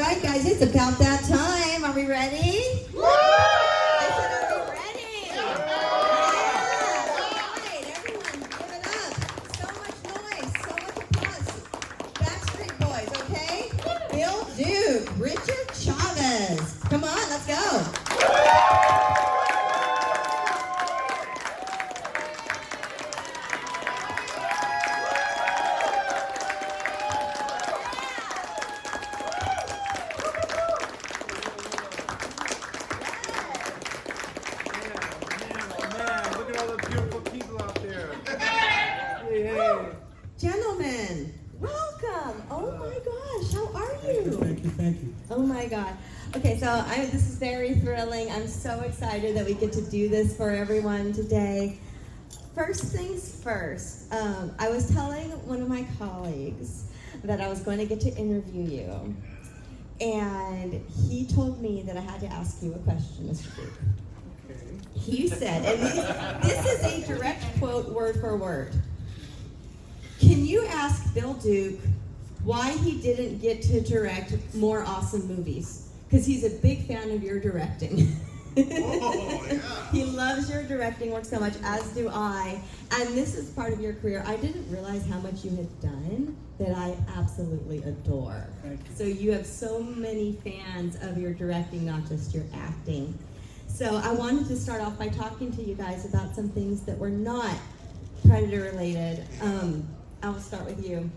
right, guys, it's about that time. Are we ready? I said, are we ready? Yeah. All right, everyone, give it up. So much noise, so much applause. Backstreet Boys, okay? Bill Duke, Richard Chaves. Come on, let's go. Gentlemen, welcome. Oh my gosh, how are you? Thank you. Oh my God. Okay, so this is very thrilling. I'm so excited that we get to do this for everyone today. First things first, I was telling one of my colleagues that I was going to get to interview you, and he told me that I had to ask you a question, Mr. Duke. Okay. He said, and this is a direct quote, word for word. Can you ask Bill Duke why he didn't get to direct more awesome movies? Because he's a big fan of your directing. Oh, yeah. He loves your directing work so much, as do I. And this is part of your career. I didn't realize how much you had done that I absolutely adore. Thank you. So you have so many fans of your directing, not just your acting. So I wanted to start off by talking to you guys about some things that were not Predator related. I'll start with you.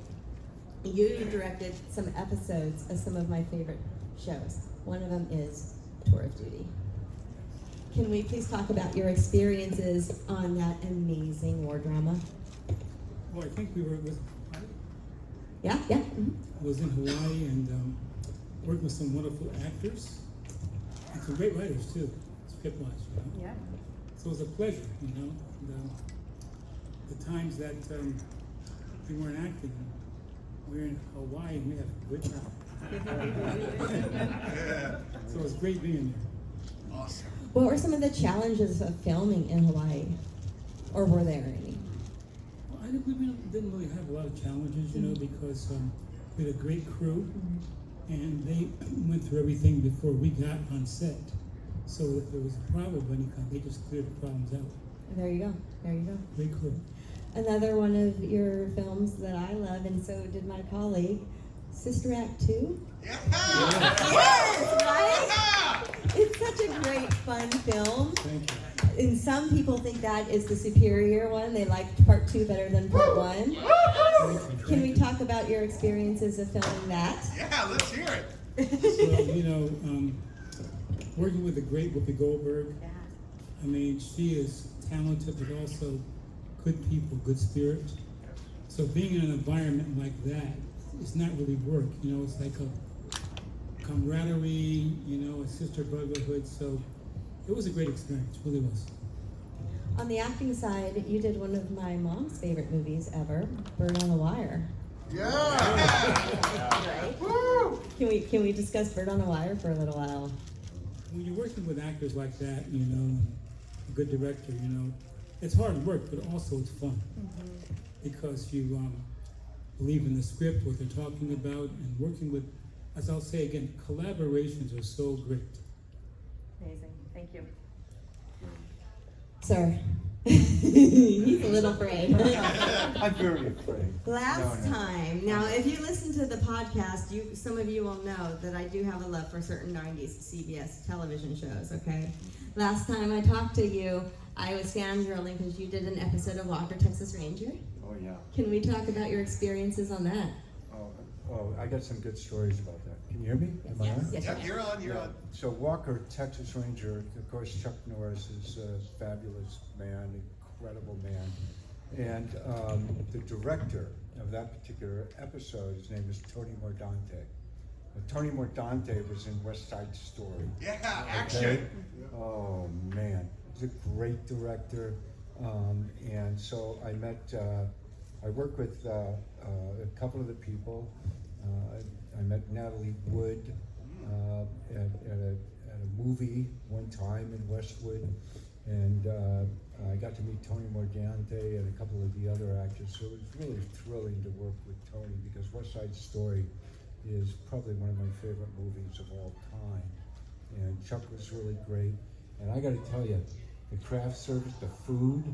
You directed some episodes of some of my favorite shows. One of them is Tour of Duty. Can we please talk about your experiences on that amazing war drama? Well, I think we were with. Yeah. Mm-hmm. I was in Hawaii and worked with some wonderful actors and some great writers too, script-wise, you know. Yeah. So it was a pleasure, you know. And, the times that we weren't acting, we were in Hawaii and we had a good time. So it was great being there. Awesome. What were some of the challenges of filming in Hawaii? Or were there any? Well, we didn't really have a lot of challenges, you know, because we had a great crew, and they went through everything before we got on set. So if there was a problem of any kind, they just cleared the problems out. There you go. Great crew. Another one of your films that I love, and so did my colleague, Sister Act 2. Yeah. Yes, right? It's such a great, fun film. Thank you. And some people think that is the superior one. They liked part 2 better than part 1. Can we talk about your experiences of filming that? Yeah, let's hear it. So, you know, working with the great Whoopi Goldberg, I mean, she is talented, but also good people, good spirit. So being in an environment like that, it's not really work, you know, it's like a camaraderie, you know, a sister brotherhood. So it was a great experience, it really was. On the acting side, you did one of my mom's favorite movies ever, Bird on the Wire. Yeah. Right? Woo! Can we discuss Bird on the Wire for a little while? When you're working with actors like that, you know, and a good director, you know, it's hard work, but also it's fun. Because you believe in the script, what they're talking about, and working with, as I'll say again, collaborations are so great. Amazing. Thank you. Sir. He's a little afraid. I'm very afraid. Last No. time, now if you listen to the podcast, some of you will know that I do have a love for certain 90s CBS television shows, okay? Last time I talked to you, I was fangirling because you did an episode of Walker, Texas Ranger. Oh, yeah. Can we talk about your experiences on that? Oh, I got some good stories about that. Can you hear me? Am I on? Yes, Yep, you're on, you're on. So Walker, Texas Ranger, of course, Chuck Norris is a fabulous man, incredible man. And the director of that particular episode, his name is Tony Mordante. Tony Mordante was in West Side Story. Yeah, Okay? action. Oh, man. He's a great director. And so I met, I worked with a couple of the people. I met Natalie Wood at a movie one time in Westwood, and I got to meet Tony Mordante and a couple of the other actors. So it was really thrilling to work with Tony because West Side Story is probably one of my favorite movies of all time. And Chuck was really great. And I got to tell you, the craft service, the food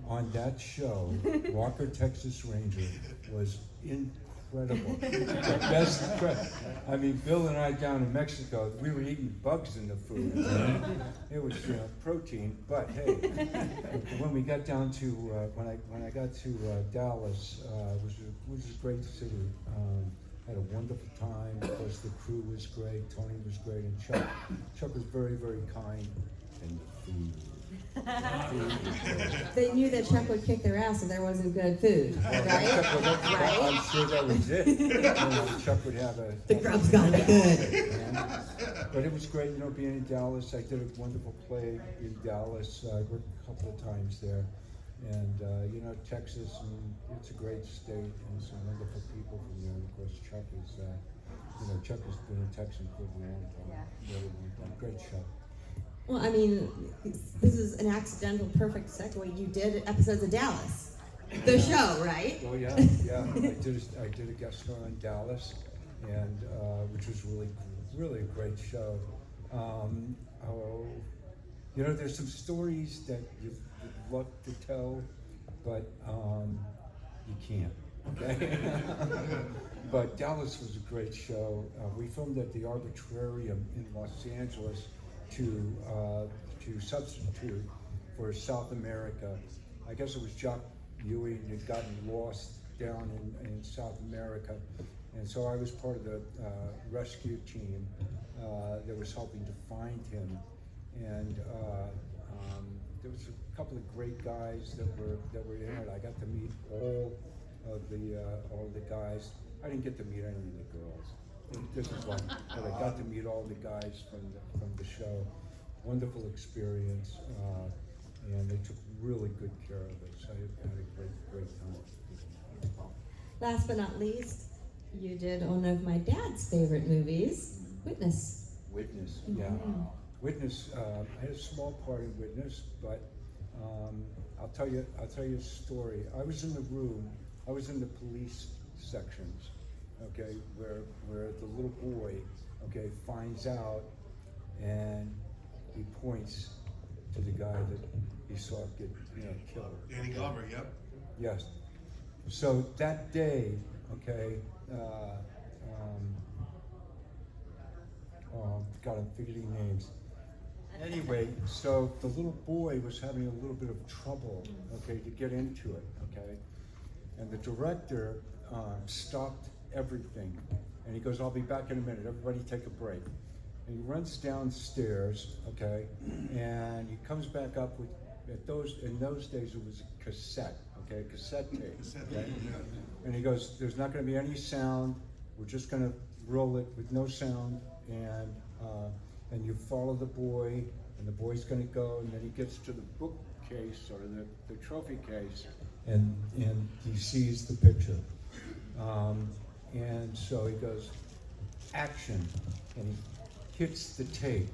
on that show, Walker, Texas Ranger, was incredible. The best I mean, Bill and I down in Mexico, we were eating bugs in the food. It was, protein, but hey, when we got down to, when I got to Dallas, was a great city. Had a wonderful time. Of course, the crew was great. Tony was great, and Chuck was very, very kind. And the food. They knew that Chuck would kick their ass if there wasn't good food, right? Right? I'm sure that was it. Chuck would have a. The grub's gotta be good. But it was great, being in Dallas. I did a wonderful play in Dallas. I worked a couple of times there. And, Texas, and it's a great state, and some wonderful people from there. And of course, Chuck is, Chuck has been a Texan for a long time. Really long time. Great show. Well, I mean, this is an accidental perfect segue. You did episodes of Dallas, the show, right? Oh yeah. I did a guest star on Dallas, and which was really a great show. There's some stories that you'd love to tell, but you can't. Okay. But Dallas was a great show. We filmed at the Arbitrarium in Los Angeles to substitute for South America. I guess it was Jock Ewing had gotten lost down in South America, and so I was part of the rescue team that was helping to find him. And there was a couple of great guys that were in it. I got to meet all of the guys. I didn't get to meet any of the girls. This is one, but I got to meet all the guys from the show. Wonderful experience, and they took really good care of us. I had a great time. Last but not least, you did one of my dad's favorite movies, Witness. Witness, yeah. Witness, I had a small part in Witness, but I'll tell you a story. I was in the room. I was in the police sections, okay, where the little boy, okay, finds out, and he points to the guy that he saw get killed. Danny Glover, yep. Yes. So that day, okay, God, I'm forgetting names. Anyway, so the little boy was having a little bit of trouble, okay, to get into it, okay? And the director stopped everything, and he goes, "I'll be back in a minute, everybody take a break." And he runs downstairs, okay, and he comes back up with, in those days it was a cassette, okay, cassette tape, okay? And he goes, "There's not gonna be any sound, we're just gonna roll it with no sound, and you follow the boy, and the boy's gonna go, and then he gets to the bookcase or the trophy case, and he sees the picture. And so he goes, action, and he hits the tape.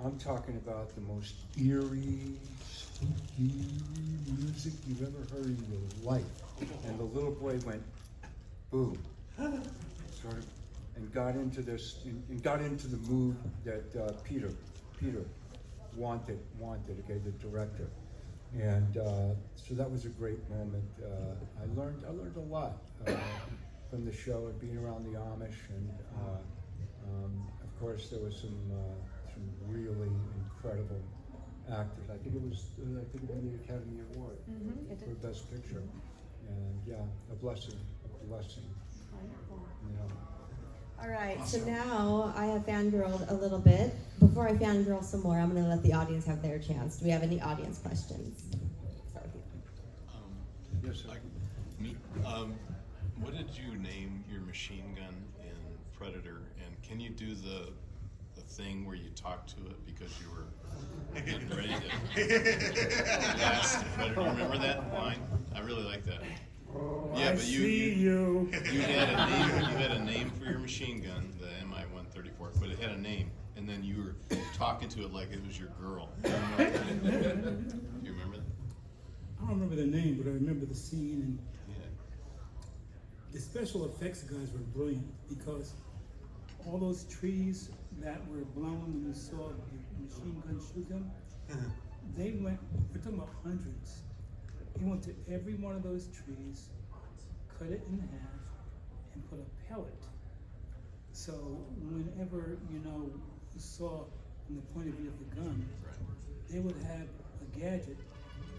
I'm talking about the most eerie, spooky music you've ever heard in your life. And the little boy went, boom, sort of, and got into this, and got into the mood that Peter wanted, okay, the director. And so that was a great moment. I learned a lot from the show and being around the Amish, and of course there was some really incredible actors. I think it won the Academy Award for Best Picture, and yeah, a blessing. All right, so now I have fangirled a little bit. Before I fangirl some more, I'm going to let the audience have their chance. Do we have any audience questions? Start with you. Yes, sir. What did you name your machine gun in Predator? And can you do the thing where you talk to it because you were getting ready to blast the Predator? Remember that line? I really like that. Oh, yeah, I but see you. You had a name for your machine gun, the MI-134, but it had a name, and then you were talking to it like it was your girl. Do you remember that? I don't remember the name, but I remember the scene. And Yeah. the special effects guys were brilliant because all those trees that were blown when you saw the machine gun shoot them, they went, we're talking about hundreds. They went to every one of those trees, cut it in half, and put a pellet. So whenever, you saw from the point of view of the gun, they would have a gadget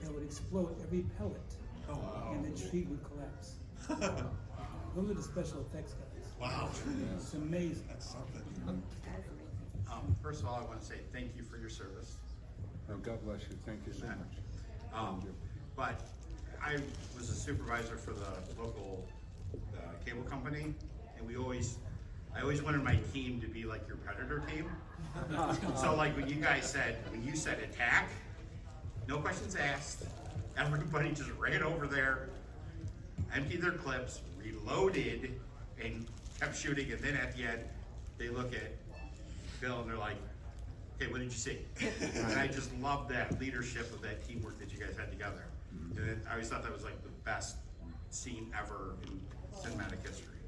that would explode every pellet, and the tree would collapse. Those are the special effects guys. Wow. It's amazing. That's something. First of all, I want to say thank you for your service. Oh, God bless you. Thank you so much. But I was a supervisor for the local cable company, and I always wanted my team to be like your Predator team. So like when you said attack, no questions asked, everybody just ran over there, emptied their clips, reloaded, and kept shooting, and then at the end, they look at Bill and they're like, okay, what did you see? And I just love that leadership of that teamwork that you guys had together. And I always thought that was like the best scene ever in cinematic history.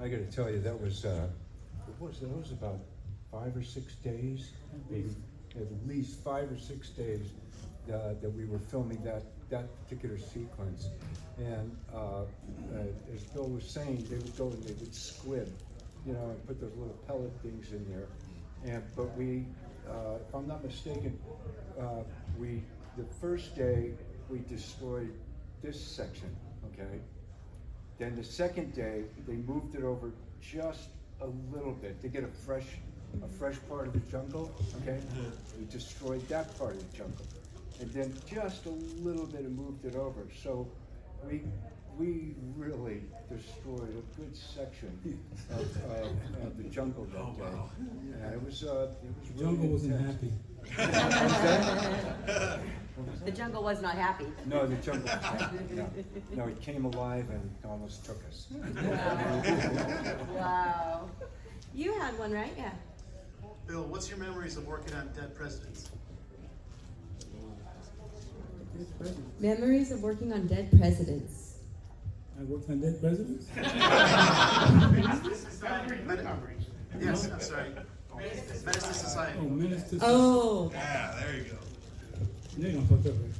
I gotta tell you, that was about 5 or 6 days, maybe at least 5 or 6 days that we were filming that particular sequence. And as Bill was saying, they would go and they would squib, and put those little pellet things in there. But we, if I'm not mistaken, the first day we destroyed this section, okay? Then the second day, they moved it over just a little bit to get a fresh part of the jungle, okay? We destroyed that part of the jungle. And then just a little bit and moved it over. So we really destroyed a good section of the jungle that day. Yeah, it was The really jungle wasn't intense. happy. The jungle was not happy. No, the jungle was happy. No, it came alive and almost took us. Wow. You had one, right? Yeah. Bill, what's your memories of working on Dead Presidents? Memories of working on dead presidents. I worked on Dead Presidents. Yes, I'm sorry. Menace to Society. Oh, Menace to Oh, Yeah, there you go. Now you're gonna fuck up, right?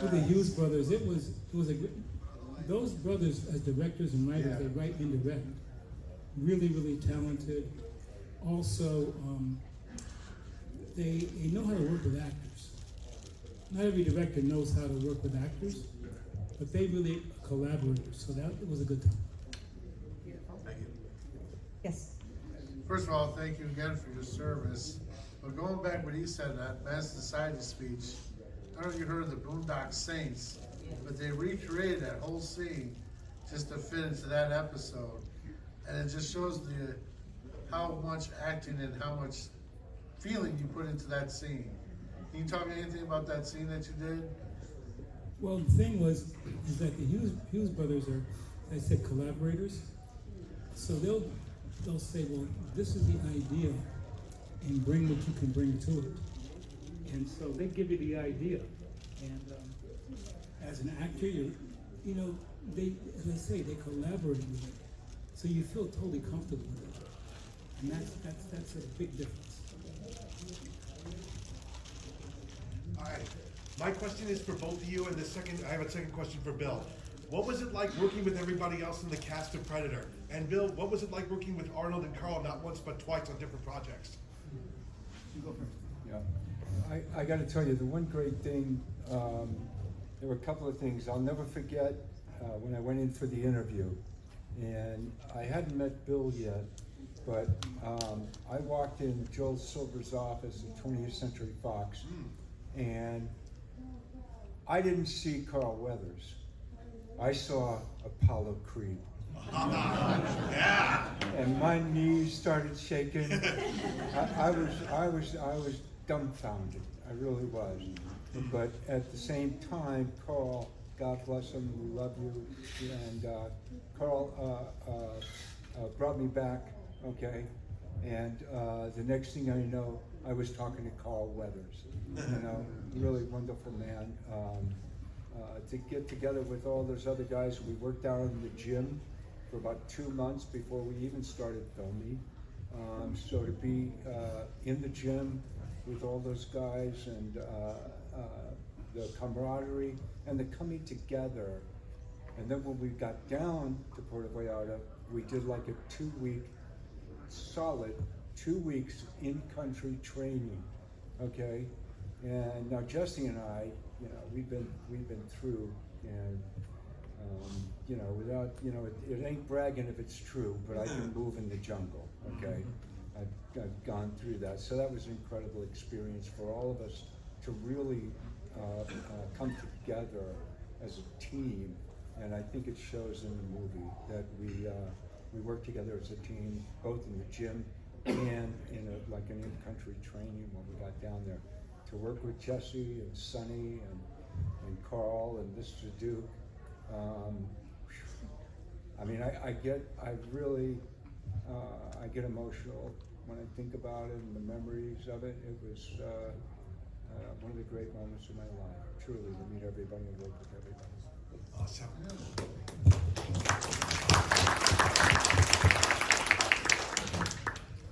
With the Hughes brothers, it was a those brothers as directors and writers, they write and direct. Really, really talented. Also, they know how to work with actors. Not every director knows how to work with actors, but they really collaborators. So that it was a good time. Thank you. yes. First of all, thank you again for your service. But going back what he said, that Mass Society speech, I don't know if you heard of the Boondock Saints, but they recreated that whole scene just to fit into that episode. And it just shows how much acting and how much feeling you put into that scene. Can you talk anything about that scene that you did? Well, the thing is that the Hughes brothers are, as I said, collaborators. So they'll say, well, this is the idea, and bring what you can bring to it. And so they give you the idea, and as an actor, they, as I say, they collaborate with it, so you feel totally comfortable with it, and that's a big difference. All right. My question is for both of you, and I have a second question for Bill. What was it like working with everybody else in the cast of Predator? And Bill, what was it like working with Arnold and Carl not once but twice on different projects? You go first. Yeah, I got to tell you, the one great thing, there were a couple of things. I'll never forget when I went in for the interview, and I hadn't met Bill yet, but I walked in Joel Silver's office at 20th Century Fox, and I didn't see Carl Weathers. I saw Apollo Creed. Yeah. And my knees started shaking. I was dumbfounded. I really was. But at the same time, Carl, God bless him, we love you. And Carl brought me back, okay? And the next thing I know, I was talking to Carl Weathers, you know, really wonderful man. To get together with all those other guys, we worked out in the gym for about 2 months before we even started filming. So to be in the gym with all those guys and the camaraderie and the coming together. And then when we got down to Puerto Vallarta, we did like a 2-week, solid 2 weeks in-country training, okay? And now Jesse and I, you know, we've been through, and you know, without, you know, it ain't bragging if it's true, but I can move in the jungle, okay? I've gone through that, so that was an incredible experience for all of us to really come together as a team, and I think it shows in the movie that we work together as a team, both in the gym and in like an in-country training when we got down there, to work with Jesse and Sonny and Carl and Mr. Duke. I mean, I get emotional when I think about it and the memories of it. It was one of the great moments of my life, truly, to meet everybody and work with everybody. Awesome.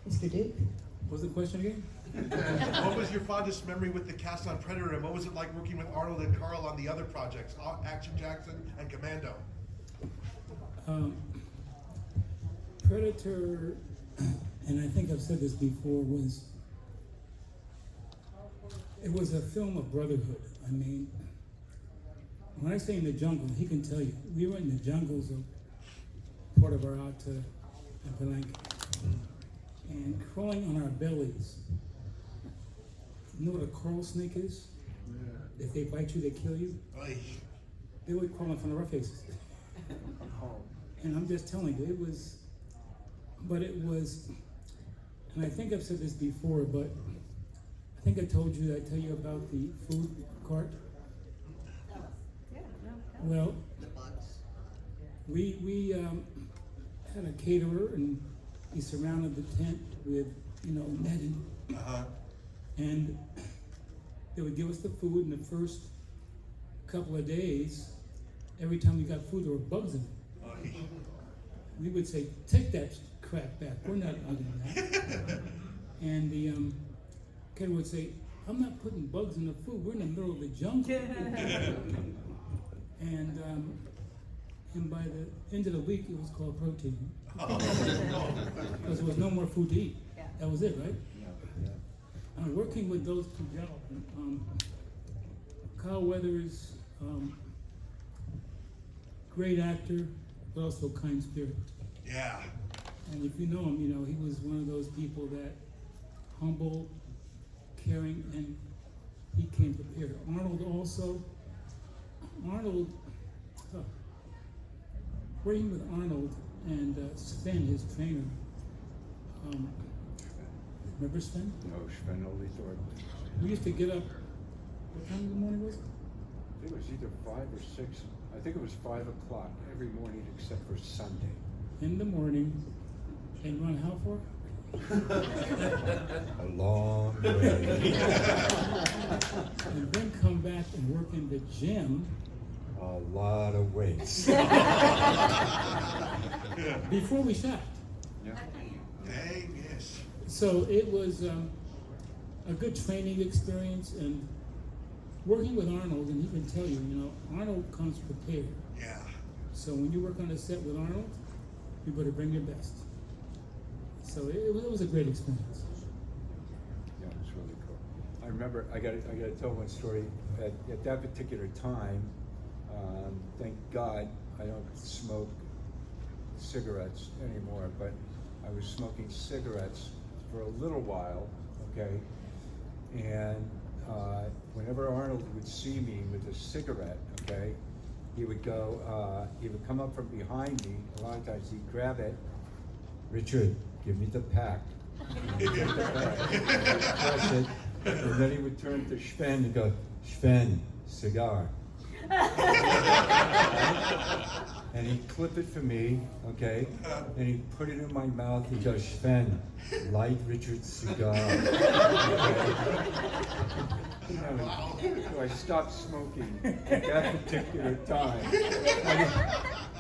Mr. Duke? What was the question again? What was your fondest memory with the cast on Predator, and what was it like working with Arnold and Carl on the other projects, Action Jackson and Commando? Predator, and I think I've said this before, it was a film of brotherhood. I mean, when I say in the jungle, he can tell you, we were in the jungles of Puerto Vallarta and Palenque, and crawling on our bellies. You know what a coral snake is? Yeah. If they bite you, they kill you. Oy. They would crawl in front of our faces. And I'm just telling you, and I think I've said this before, but I think I told you, I tell you about the food cart. Well, we had a caterer, and he surrounded the tent with, you know, netting. And they would give us the food, and the first couple of days, every time we got food, there were bugs in it. We would say, take that crap back, we're not eating that. And the caterer would say, I'm not putting bugs in the food, we're in the middle of the jungle. And by the end of the week, it was called protein. Because there was no more food to eat. Yeah. That was it, right? Yeah. Working with those two gentlemen, Carl Weathers, great actor, but also kind spirit. Yeah. And if you know him, you know, he was one of those people that humble, caring, and he came prepared. Arnold also, working with Arnold and Sven, his trainer. Remember Sven? No, Sven only thought We used to get up, what time in the morning was it? it was either 5 or 6. I think it was 5 o'clock every morning except for Sunday. In the morning, and run how far? A long way. And then come back and work in the gym A lot of weights. before we shot. Yeah. Dang, yes. So it was a good training experience, and working with Arnold, and he can tell you, you know, Arnold comes prepared. Yeah. So when you work on a set with Arnold, you better bring your best. So it was a great experience. Yeah, it was really cool. I remember, I gotta tell one story. At that particular time, thank God I don't smoke cigarettes anymore, but I was smoking cigarettes for a little while, okay? And whenever Arnold would see me with a cigarette, okay, he would come up from behind me. A lot of times he'd grab it. Richard, give me the pack. And he'd take the pack, and he'd press it, and then he would turn to Sven and go, Sven, cigar. And he'd clip it for me, okay, and he'd put it in my mouth. He goes, Sven, light Richard's cigar. You know, so I stopped smoking at that particular time.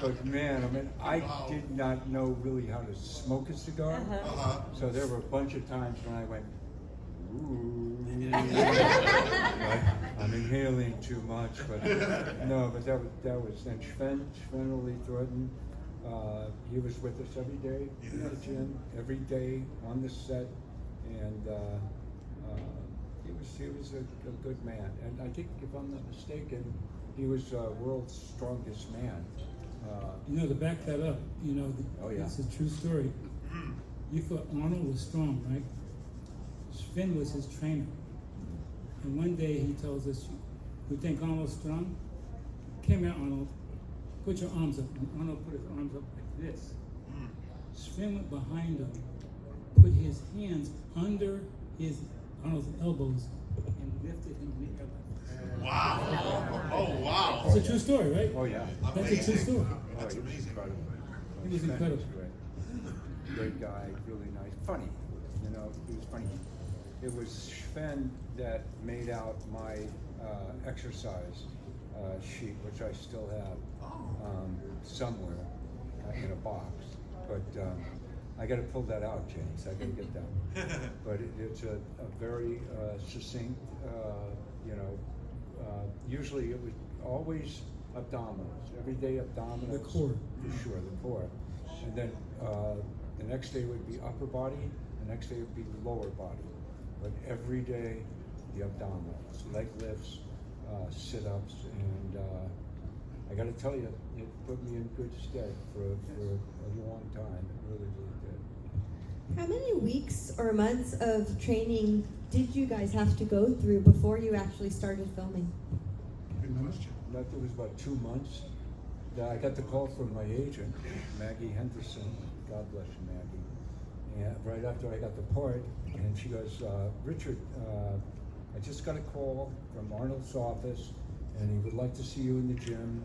But man, I mean, I did not know really how to smoke a cigar. So there were a bunch of times when I went, ooh, I'm inhaling too much, but no, but that was, and Sven really threatened. He was with us every day in the gym, every day on the set, and he was a good man. And I think, if I'm not mistaken, he was world's strongest man. You know, to back that up, you know, Oh, yeah. it's a true story. You thought Arnold was strong, right? Finn was his trainer. And one day he tells us, "You think Arnold's strong? Come here, Arnold. Put your arms up." And Arnold put his arms up like this. Sven went behind him, put his hands under Arnold's elbows, and lifted him in the air like this. Wow. Oh, wow. It's a true story, right? Oh yeah. That's a true story. That's he was amazing. incredible. He was Sven incredible. great. Great guy, really nice, funny. You know, he was funny. It was Sven that made out my exercise sheet, which I still have somewhere in a box. But I got to pull that out, James. I got to get that. But it's a very succinct. You know, usually it was always abdominals. Every day abdominals. The core. For sure, the core. And then the next day would be upper body. The next day would be lower body. But every day, the abdominals, leg lifts, sit-ups, and I got to tell you, it put me in good stead for a long time. It really, really did. How many weeks or months of training did you guys have to go through before you actually started filming? Good question. That it was about 2 months. I got the call from my agent, Maggie Henderson. God bless you, Maggie. And right after I got the part, and she goes, Richard, I just got a call from Arnold's office, and he would like to see you in the gym,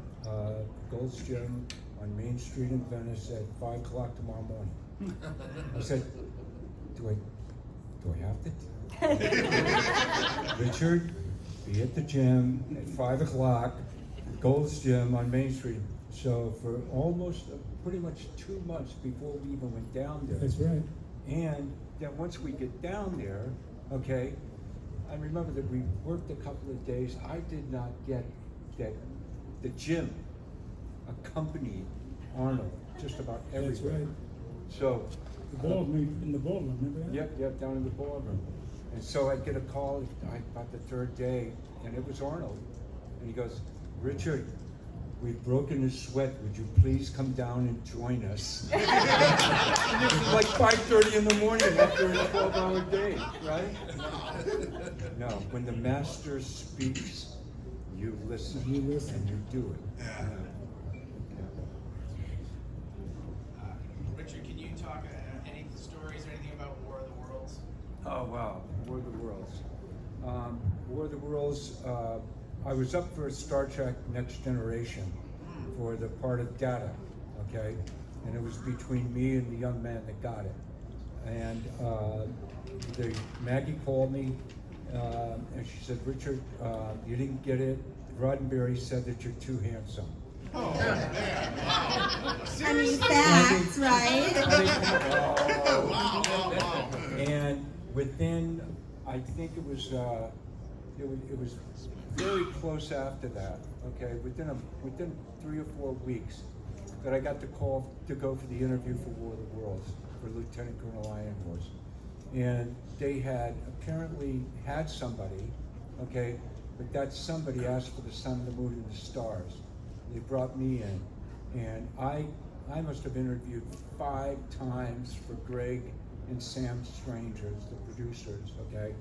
Gold's Gym on Main Street in Venice at 5 o'clock tomorrow morning. I said, do I have to? Richard, be at the gym at 5 o'clock, Gold's Gym on Main Street. So for almost pretty much 2 months before we even went down there. That's right. And then once we get down there, okay, I remember that we worked a couple of days. I did not get that the gym accompanied Arnold just about everywhere. That's right. So The ballroom, in the ballroom, remember that? Yep, down in the ballroom. And so I get a call about the third day, and it was Arnold. And he goes, Richard, we've broken a sweat. Would you please come down and join us? And it was like 5:30 in the morning after a 12-hour day, right? No, when the master speaks, you listen. You listen. And you do it. Yeah. Richard, can you talk any stories or anything about War of the Worlds? Oh, wow. War of the Worlds. War of the Worlds, I was up for Star Trek Next Generation for the part of Data, okay? And it was between me and the young man that got it. And Maggie called me, and she said, Richard, you didn't get it. Roddenberry said that you're too handsome. Oh, man. Wow. I mean, facts, right? Wow. And within, I think it was very close after that. Okay, within 3 or 4 weeks, that I got the call to go for the interview for War of the Worlds for Lieutenant Colonel Iron Horse, and they had apparently had somebody, okay, but that somebody asked for the sun, the moon, and the stars. They brought me in, and I must have interviewed 5 times for Greg and Sam Strangers, the producers, okay?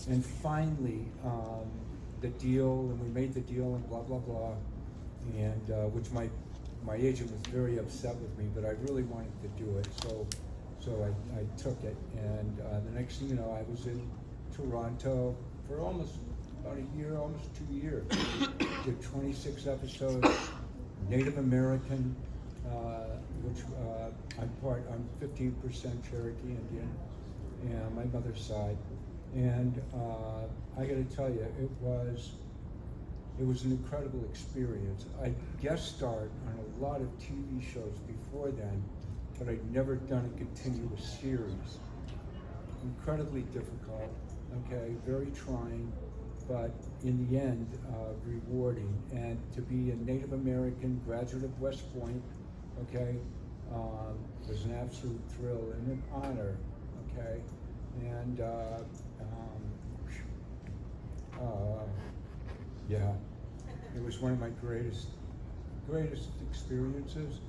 And finally, the deal, and we made the deal and blah, blah, blah, and which my agent was very upset with me, but I really wanted to do it, so I took it, and the next thing you know, I was in Toronto for almost about a year, almost 2 years. Did 26 episodes, Native American, which I'm 15% Cherokee Indian, and my mother's side. And I got to tell you, it was an incredible experience. I guest starred on a lot of TV shows before then, but I'd never done a continuous series. Incredibly difficult, okay, very trying, but in the end, rewarding. And to be a Native American graduate of West Point, okay, was an absolute thrill and an honor, okay, and yeah, it was one of my greatest experiences,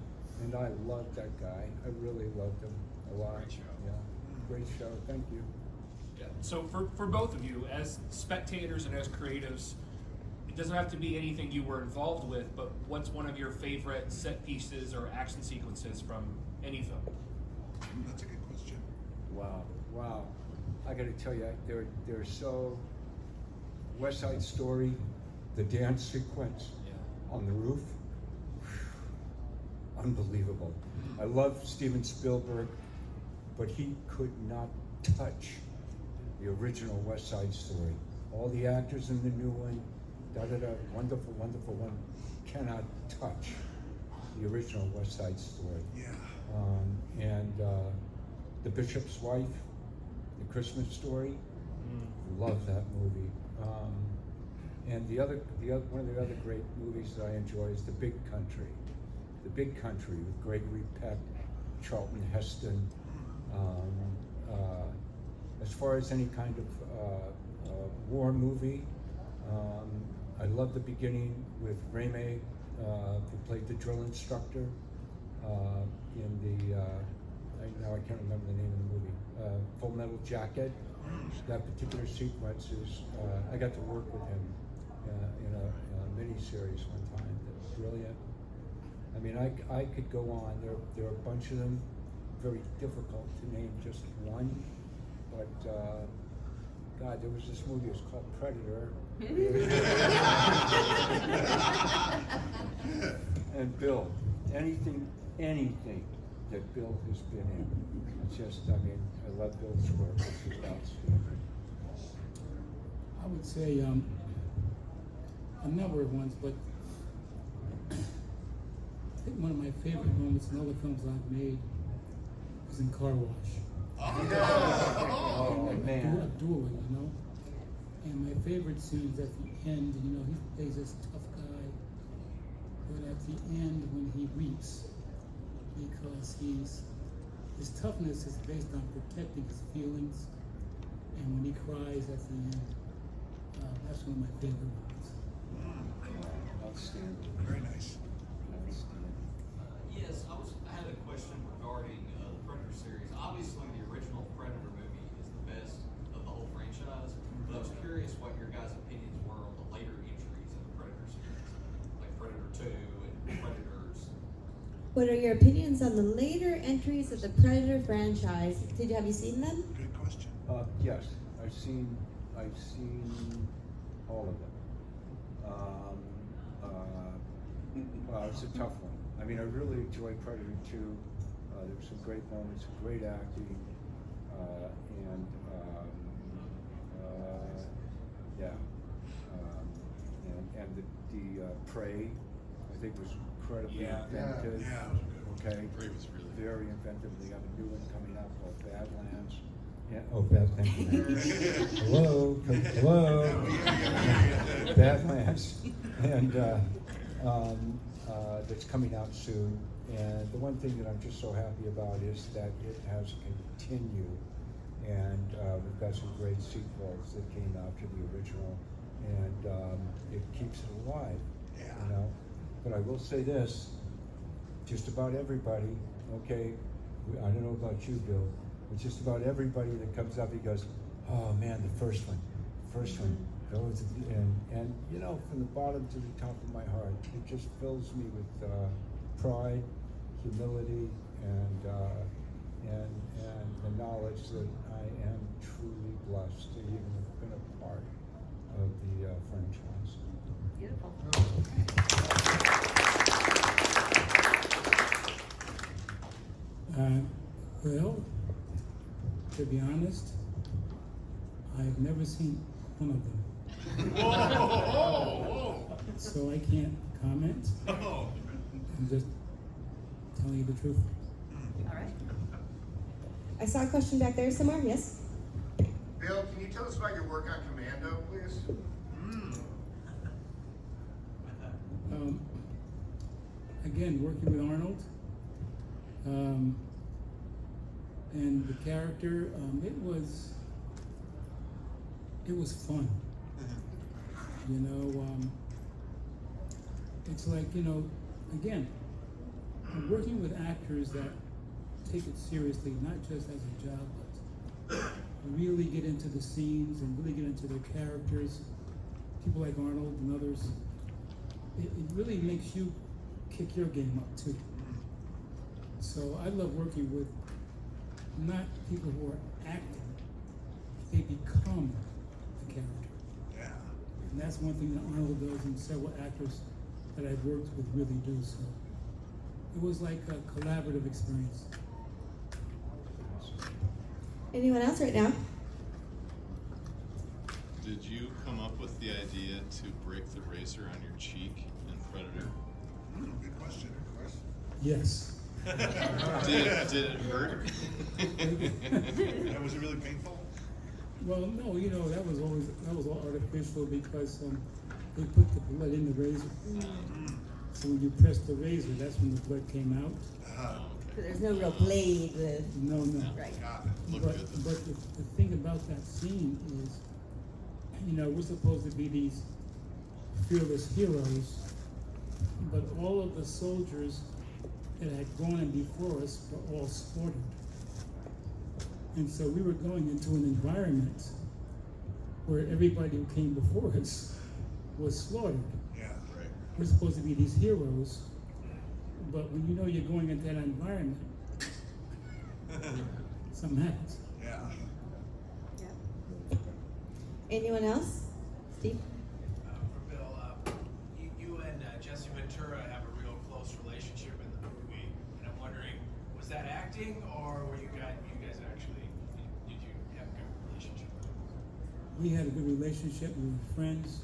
and I loved that guy. I really loved him a lot. Great show. Yeah, great show. Thank you. Yeah. So for both of you, as spectators and as creatives, it doesn't have to be anything you were involved with, but what's one of your favorite set pieces or action sequences from any film? That's a good question. Wow. I got to tell you, they're so. West Side Story, the dance sequence on the roof, unbelievable. I love Steven Spielberg, but he could not touch the original West Side Story. All the actors in the new one, wonderful one, cannot touch the original West Side Story. Yeah. And The Bishop's Wife, The Christmas Story, love that movie. And one of the other great movies that I enjoy is The Big Country. The Big Country with Gregory Peck, Charlton Heston. As far as any kind of war movie, I love the beginning with Raymay, who played the drill instructor in the, now I can't remember the name of the movie, Full Metal Jacket. That particular sequence is, I got to work with him in a mini-series one time. That was brilliant. I mean, I could go on. There are a bunch of them. Very difficult to name just one. But God, there was this movie. It was called Predator. And Bill, anything that Bill has been in. It's just, I mean, I love Bill's work. It's just outstanding. I would say a number of ones, but I think one of my favorite moments in all the films I've made was in Car Wash. Oh, man. Dueling, you know? And my favorite scene is at the end, you know, he plays this tough guy, but at the end when he weeps, because his toughness is based on protecting his feelings, and when he cries at the end, that's one of my favorite ones. Outstanding. Very nice. Outstanding. Yes, I had a question regarding the Predator series. Obviously, the original Predator movie is the best of the whole franchise, but I was curious what your guys' opinions were on the later entries in the Predator series, like Predator 2 and Predators. What are your opinions on the later entries of the Predator franchise? Have you seen them? Good question. Yes, I've seen all of them. Well, it's a tough one. I mean, I really enjoyed Predator 2. There were some great moments, great acting, and the Prey, I think, was incredibly inventive. Yeah. Okay. Prey was really Very inventive. They got a new one coming out called Badlands. Yeah. Oh, Badlands. Hello. Badlands, and that's coming out soon. And the one thing that I'm just so happy about is that it has continued, and we've got some great sequels that came after the original, and it keeps it alive. Yeah. You know. But I will say this: just about everybody. Okay, I don't know about you, Bill. But just about everybody that comes up, he goes, "Oh man, the first one, goes," and you know, from the bottom to the top of my heart, it just fills me with pride, humility, and the knowledge that I am truly blessed to even have been a part of the franchise. Beautiful. Well, to be honest, I've never seen one of them. Whoa, So I can't comment. whoa. I'm just telling you the truth. All right. I saw a question back there somewhere. Yes. Bill, can you tell us about your work on Commando, please? Again, working with Arnold, and the character, it was fun. You know, it's like, you know, again, working with actors that take it seriously, not just as a job, but really get into the scenes and really get into their characters. People like Arnold and others, it really makes you kick your game up too. So I love working with not people who are acting, they become the character. Yeah. And that's one thing that Arnold does and several actors that I've worked with really do. So it was like a collaborative experience. Anyone else right now? Did you come up with the idea to break the razor on your cheek in Predator? Good question. Yes. Did it hurt? And was it really painful? Well, no, you know, that was all artificial because they put the blood in the razor. So when you press the razor, that's when the blood came out. So there's no real blade with. No. Right. Got it. Looked But, good. but the thing about that scene is, you know, we're supposed to be these fearless heroes, but all of the soldiers that had gone in before us were all slaughtered. And so we were going into an environment where everybody who came before us was slaughtered. Yeah. Right. We're supposed to be these heroes, but when you know you're going into that environment, something happens. Yeah. Anyone else? Steve? For Bill, you and Jesse Ventura have a real close relationship in the movie, and I'm wondering, was that acting, or were you guys actually, did you have a good relationship? We had a good relationship. We were friends.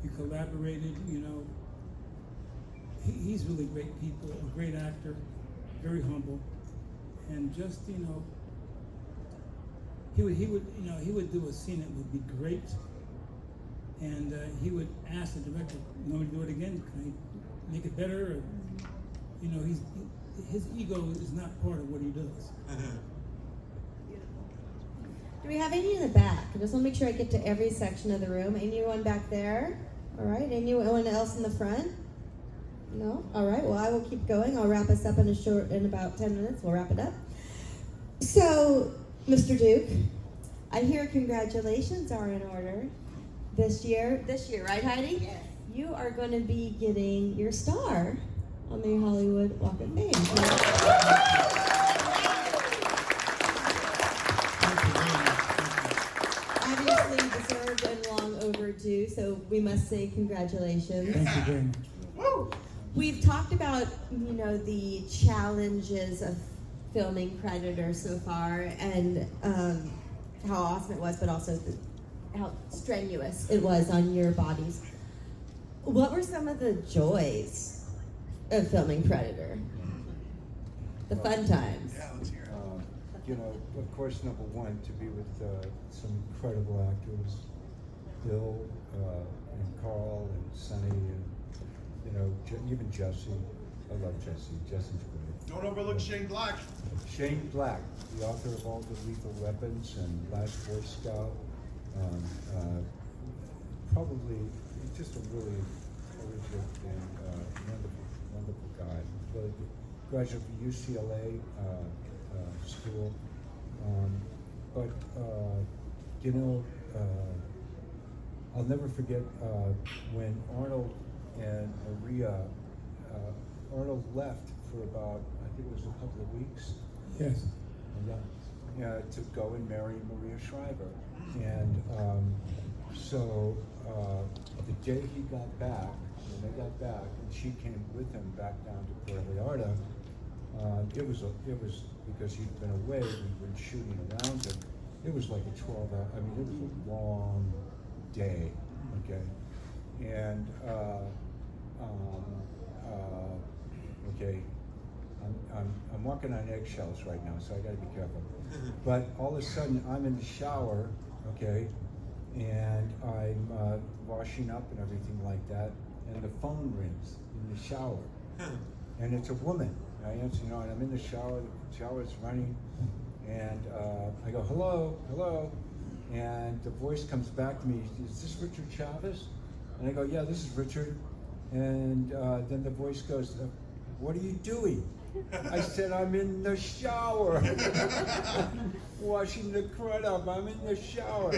We collaborated. You know, he's really great people. A great actor, very humble, and just he would do a scene that would be great, and he would ask the director, "You want me to do it again? Can I make it better?" Or, you know, his ego is not part of what he does. Do we have any in the back? I just want to make sure I get to every section of the room. Anyone back there? All right. Anyone else in the front? No? All right. Well, I will keep going. I'll wrap us up in about 10 minutes. We'll wrap it up. So, Mr. Duke, I hear congratulations are in order. This year, right, Heidi? Yes. You are going to be getting your star on the Hollywood Walk of Fame. Obviously deserved and long overdue, so we must say congratulations. Thank you very much. We've talked about, the challenges of filming Predator so far, and how awesome it was, but also how strenuous it was on your bodies. What were some of the joys of filming Predator? The fun times. Yeah, let's hear it. Of course, number one, to be with some incredible actors, Bill and Carl and Sonny and even Jesse. I love Jesse. Jesse's great. Don't overlook Shane Black. Shane Black, the author of all the Lethal Weapons and Last Boy Scout. Probably just a really good and wonderful guy. Really good. Graduate from UCLA school. I'll never forget when Arnold and Maria, Arnold left for about, I think it was a couple of weeks. Yes. To go and marry Maria Shriver. And so the day he got back, when they got back, and she came with him back down to Puerto Vallarta, It was because he'd been away, we'd been shooting around him. It was like a 12-hour, I mean, it was a long day, okay? And, okay, I'm walking on eggshells right now, so I gotta be careful. But all of a sudden, I'm in the shower, okay, and I'm washing up and everything like that, and the phone rings in the shower, and it's a woman. I answer, and I'm in the shower. The shower's running, and I go, "Hello, hello," and the voice comes back to me. Is this Richard Chaves? And I go, "Yeah, this is Richard." And then the voice goes, "What are you doing?" I said, "I'm in the shower, washing the crud up. I'm in the shower."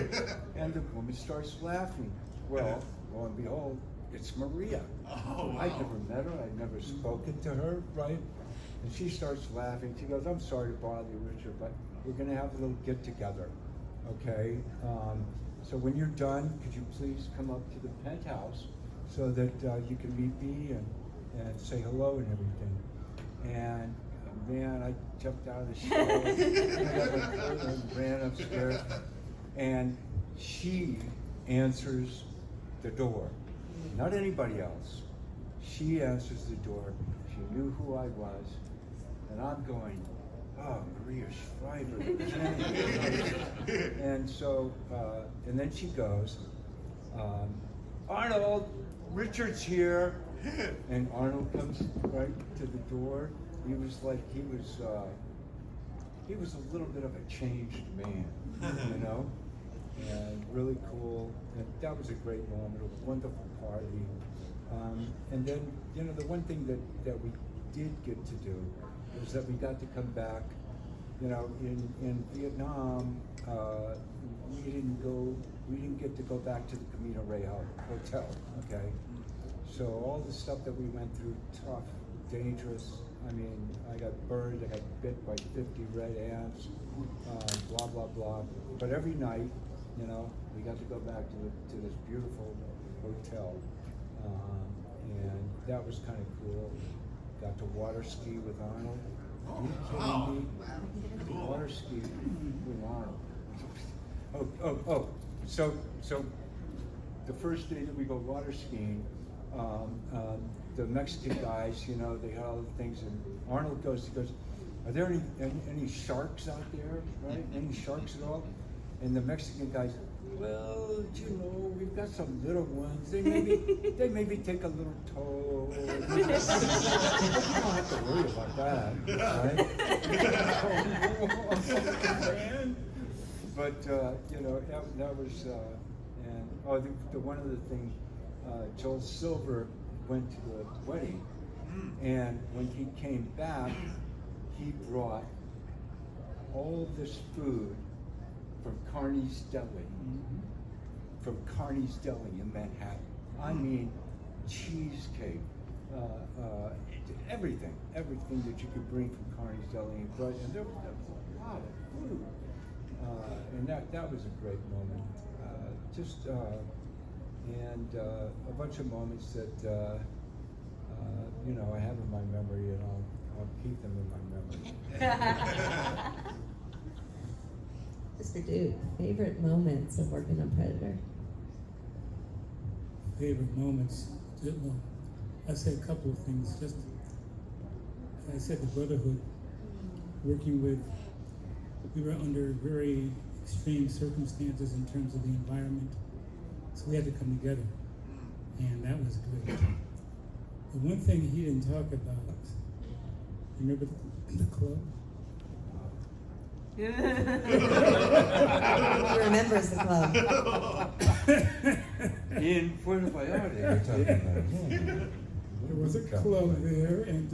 And the woman starts laughing. Well, lo and behold, it's Maria. Oh, wow. I'd never met her. I'd never spoken to her, right? And she starts laughing. She goes, "I'm sorry to bother you, Richard, but we're going to have a little get-together, okay? So when you're done, could you please come up to the penthouse so that you can meet me and say hello and everything?" And man, I jumped out of the shower and ran upstairs. And she answers the door, not anybody else. She answers the door. She knew who I was, and I'm going, "Oh, Maria Shriver." And so, and then she goes, "Arnold, Richard's here." And Arnold comes right to the door. He was a little bit of a changed man, and really cool. And that was a great moment, a wonderful party. And then, the one thing that we did get to do was that we got to come back. In Vietnam, we didn't get to go back to the Camino Real Hotel, okay? So all the stuff that we went through, tough, dangerous. I mean, I got burned, I got bit by 50 red ants, blah, blah, blah. But every night, we got to go back to this beautiful hotel. And that was kind of cool. Got to water ski with Arnold. Are you kidding me? Water ski with Arnold. So the first day that we go water skiing, the Mexican guys, they had all the things, and Arnold he goes, "Are there any sharks out there, right? Any sharks at all?" And the Mexican guys, "Well, we've got some little ones. They maybe take a little toll. You don't have to worry about that, right?" But that was, the one other thing, Joel Silver went to the wedding, and when he came back, he brought all this food from Carney's Deli, in Manhattan. I mean, cheesecake, everything that you could bring from Carney's Deli, and there was a lot of food, and that was a great moment. And a bunch of moments that I have in my memory, and I'll keep them in my memory. Mr. Duke, favorite moments of working on Predator? Favorite moments? Well, I'd say a couple of things. Just, I said, the brotherhood. We were under very extreme circumstances in terms of the environment. So we had to come together, and that was great. The one thing he didn't talk about, remember the club? He remembers the club. In Puerto Vallarta, you're talking about. There was a club there, and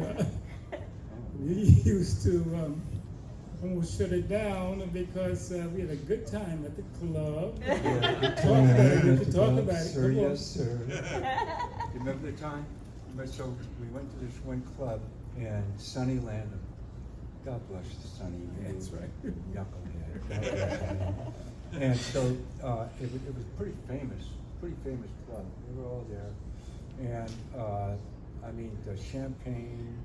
we used to almost shut it down because we had a good time at the club. Talk about it. Sir, yes, sir. You remember the time? So we went to this one club in Sunny Landham. God bless Sunny. That's right. Knucklehead. And so it was pretty famous club. We were all there, and I mean the champagne,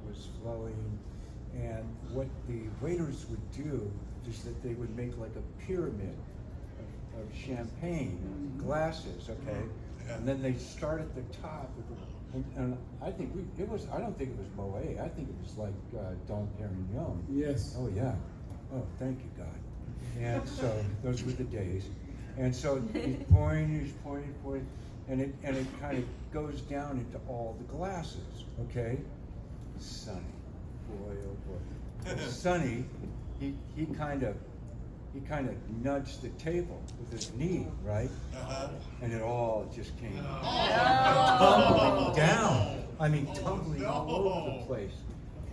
was flowing. And what the waiters would do is that they would make like a pyramid of champagne glasses, okay? And then they'd start at the top with and I think I don't think it was Moet, I think it was like Dom Perignon. Yes. Oh, yeah. Oh, thank you, God. And so, those were the days. And so, he's pouring, and it kind of goes down into all the glasses, okay? Sonny, boy, oh boy. Sonny, he kind of nudged the table with his knee, right? And it all just came tumbling down. I mean, tumbling all over the place.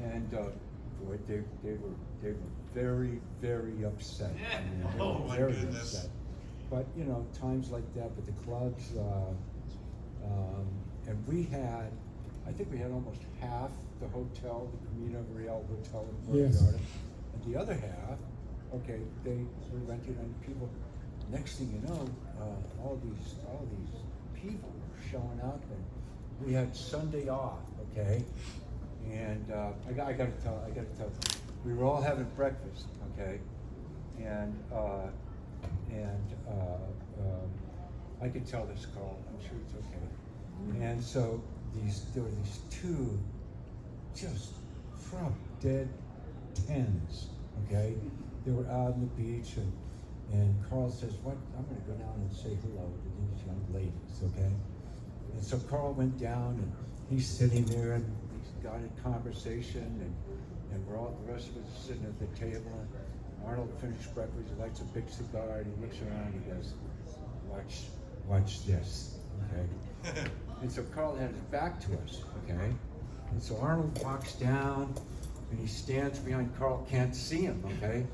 And boy, they were very, very upset. I mean, they were my very goodness. upset. But you know, times like that with the clubs, and we had, I think we had almost half the hotel, the Camino Real Hotel in Puerto Yes. Vallarta, and the other half, okay, they were rented on people. Next thing you know, all these people were showing up, and we had Sunday off, okay? And I got to tell, we were all having breakfast, okay? And I could tell this, Carl. I'm sure it's okay. And so there were these two just drop dead tens, okay? They were out on the beach, and Carl says, "What? I'm going to go down and say hello to these young ladies, okay?" And so Carl went down, and he's sitting there, and he's got a conversation, and we're all, the rest of us are sitting at the table, and Arnold finished breakfast, he lights a big cigar, and he looks around, and he goes, watch this, okay? And so Carl had his back to us, okay? And so Arnold walks down, and he stands behind Carl, can't see him, okay?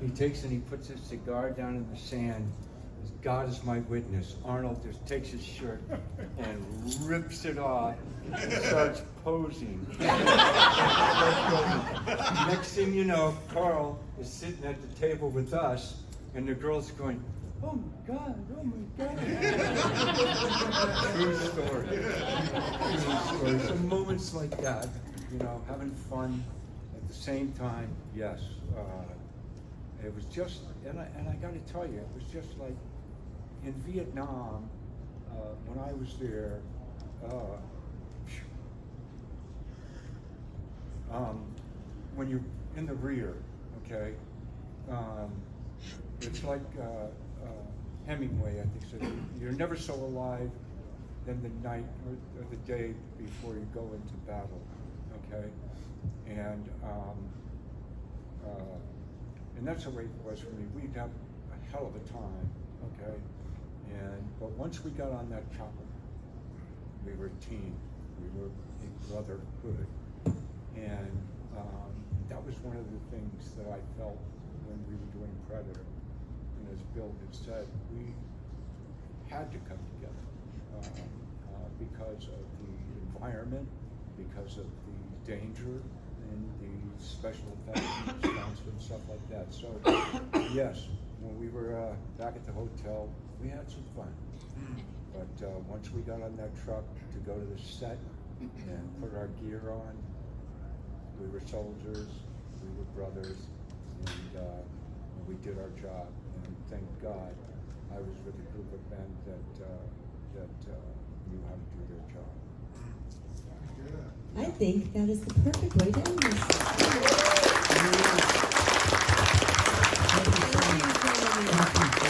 He takes and he puts his cigar down in the sand. God is my witness. Arnold just takes his shirt and rips it off and starts posing. Next thing you know, Carl is sitting at the table with us, and the girls are going, "Oh my God, oh my God." True story. True story. So moments like that, you know, having fun at the same time, yes. It was just, and I got to tell you, it was just like in Vietnam, when I was there, when you're in the rear, okay, it's like Hemingway, I think said, "You're never so alive than the night or the day before you go into battle," okay? And that's the way it was for me. We'd have a hell of a time, okay? But once we got on that chopper, we were a team. We were a brotherhood. And that was one of the things that I felt when we were doing Predator. And as Bill had said, we had to come together because of the environment, because of the danger, and the special effects and stunts and stuff like that. So, yes, when we were back at the hotel, we had some fun. But once we got on that truck to go to the set and put our gear on, we were soldiers, we were brothers, and we did our job. And thank God I was with a group of men that knew how to do their job. I think that is the perfect way to end this. Thank you.